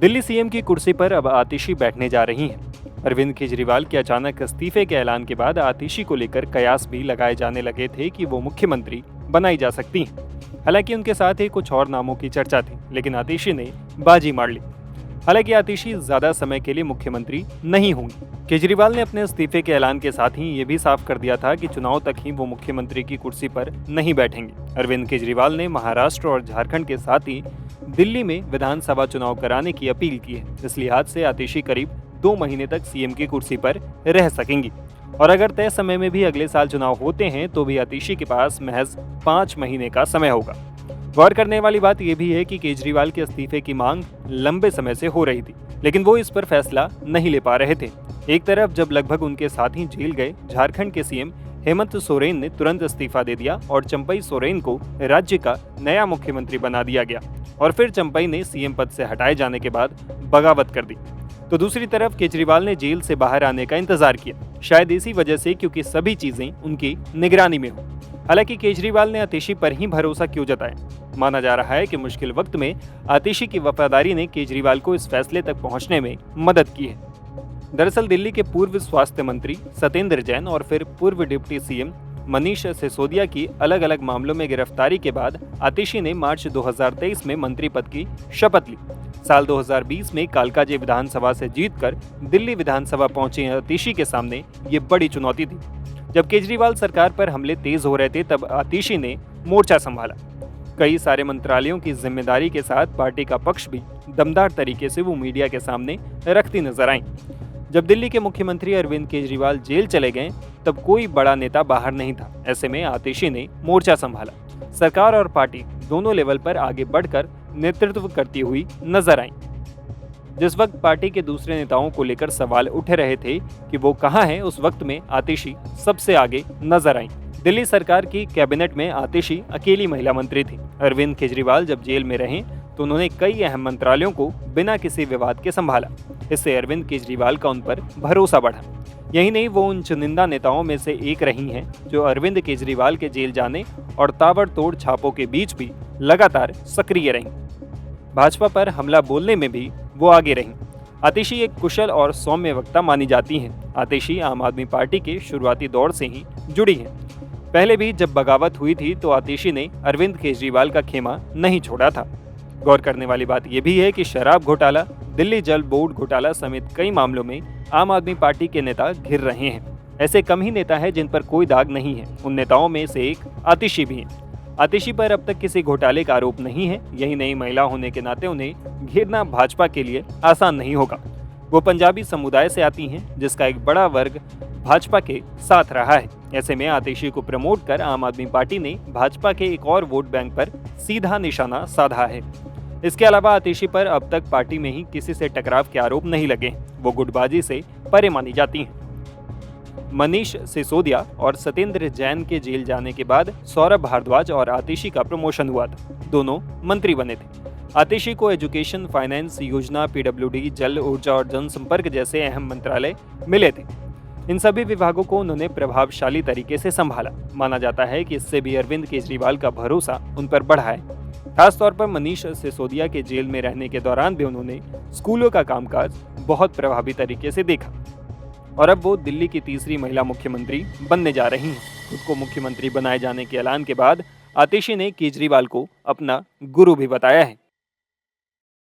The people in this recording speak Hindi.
दिल्ली सीएम की कुर्सी पर अब आतिशी बैठने जा रही हैं। अरविंद केजरीवाल के अचानक इस्तीफे के ऐलान के बाद आतिशी को लेकर कयास भी लगाए जाने लगे थे कि वो मुख्यमंत्री बनाई जा सकती हैं। हालांकि उनके साथ ही कुछ और नामों की चर्चा थी, लेकिन आतिशी ने बाजी मार ली। हालांकि आतिशी ज्यादा समय के लिए मुख्यमंत्री नहीं होंगी। केजरीवाल ने अपने इस्तीफे के ऐलान के साथ ही ये भी साफ कर दिया था कि चुनाव तक ही वो मुख्यमंत्री की कुर्सी पर नहीं बैठेंगे। अरविंद केजरीवाल ने महाराष्ट्र और झारखंड के साथ ही दिल्ली में विधानसभा चुनाव कराने की अपील की है। इस लिहाज से आतिशी करीब 2 महीने तक सीएम की कुर्सी पर रह सकेंगी और अगर तय समय में भी अगले साल चुनाव होते हैं तो भी आतिशी के पास महज 5 महीने का समय होगा। गौर करने वाली बात यह भी है कि केजरीवाल के इस्तीफे की मांग लंबे समय से हो रही थी, लेकिन वो इस पर फैसला नहीं ले पा रहे थे। एक तरफ जब लगभग उनके साथ ही जेल गए झारखंड के सीएम हेमंत सोरेन ने तुरंत इस्तीफा दे दिया और चंपई सोरेन को राज्य का नया मुख्यमंत्री बना दिया गया और फिर चंपई ने सीएम पद से हटाए जाने के बाद बगावत कर दी। तो दूसरी तरफ केजरीवाल ने जेल से बाहर आने का इंतजार किया, शायद इसी वजह से क्योंकि सभी चीजें उनकी निगरानी में हो। हालांकि केजरीवाल ने आतिशी पर ही भरोसा क्यों जताया? माना जा रहा है कि मुश्किल वक्त में आतिशी की वफादारी ने केजरीवाल को इस फैसले तक पहुंचने में मदद की है। दरअसल दिल्ली के पूर्व स्वास्थ्य मंत्री सत्येंद्र जैन और फिर पूर्व डिप्टी सीएम मनीष सिसोदिया की अलग अलग मामलों में गिरफ्तारी के बाद आतिशी ने मार्च 2023 में मंत्री पद की शपथ ली। साल 2020 में कालकाजी विधानसभा से जीतकर दिल्ली विधानसभा पहुंची आतिशी के सामने ये बड़ी चुनौती थी। जब केजरीवाल सरकार पर हमले तेज हो रहे थे तब आतिशी ने मोर्चा संभाला। कई सारे मंत्रालयों की जिम्मेदारी के साथ पार्टी का पक्ष भी दमदार तरीके से वो मीडिया के सामने रखती नजर आईं। जब दिल्ली के मुख्यमंत्री अरविंद केजरीवाल जेल चले गए तब कोई बड़ा नेता बाहर नहीं था। ऐसे में आतिशी ने मोर्चा संभाला। सरकार और पार्टी दोनों लेवल पर आगे बढ़कर नेतृत्व करती हुई नजर आई। जिस वक्त पार्टी के दूसरे नेताओं को लेकर सवाल उठ रहे थे कि वो कहां हैं, उस वक्त में आतिशी सबसे आगे नजर आई। दिल्ली सरकार की कैबिनेट में आतिशी अकेली महिला मंत्री थी। अरविंद केजरीवाल जब जेल में रहे तो उन्होंने कई अहम मंत्रालयों को बिना किसी विवाद के संभाला। इससे अरविंद केजरीवाल का उन पर भरोसा बढ़ा। यही नहीं, वो उन चुनिंदा नेताओं में से एक रही हैं जो अरविंद केजरीवाल के जेल जाने और ताबड़तोड़ छापों के बीच भी लगातार सक्रिय रहीं। भाजपा पर हमला बोलने में भी वो आगे रहीं। आतिशी एक कुशल और सौम्य वक्ता मानी जाती हैं। आतिशी आम आदमी पार्टी के शुरुआती दौर से ही जुड़ी हैं। पहले भी जब बगावत हुई थी तो आतिशी ने अरविंद केजरीवाल का खेमा नहीं छोड़ा था। गौर करने वाली बात यह भी है कि शराब घोटाला, दिल्ली जल बोर्ड घोटाला समेत कई मामलों में आम आदमी पार्टी के नेता घिर रहे हैं। ऐसे कम ही नेता हैं जिन पर कोई दाग नहीं है। उन नेताओं में से एक आतिशी भी है। आतिशी पर अब तक किसी घोटाले का आरोप नहीं है। यही नहीं, महिला होने के नाते उन्हें घेरना भाजपा के लिए आसान नहीं होगा। वो पंजाबी समुदाय से आती हैं, जिसका एक बड़ा वर्ग भाजपा के साथ रहा है। ऐसे में आतिशी को प्रमोट कर आम आदमी पार्टी ने भाजपा के एक और वोट बैंक पर सीधा निशाना साधा है। इसके अलावा आतिशी पर अब तक पार्टी में ही किसी से टकराव के आरोप नहीं लगे। वो गुटबाजी से परे मानी जाती हैं। मनीष सिसोदिया और सत्येंद्र जैन के जेल जाने के बाद सौरभ भारद्वाज और आतिशी का प्रमोशन हुआ था। दोनों मंत्री बने थे। आतिशी को एजुकेशन, फाइनेंस, योजना, पीडब्ल्यूडी, जल, ऊर्जा और जनसंपर्क जैसे अहम मंत्रालय मिले थे। इन सभी विभागों को उन्होंने प्रभावशाली तरीके से संभाला। माना जाता है कि इससे भी अरविंद केजरीवाल का भरोसा उन पर बढ़ा है। खासतौर पर मनीष सिसोदिया के जेल में रहने के दौरान भी उन्होंने स्कूलों का कामकाज बहुत प्रभावी तरीके से देखा और अब वो दिल्ली की तीसरी महिला मुख्यमंत्री बनने जा रही हैं। खुद को मुख्यमंत्री बनाए जाने के ऐलान के बाद आतिशी ने केजरीवाल को अपना गुरु भी बताया है।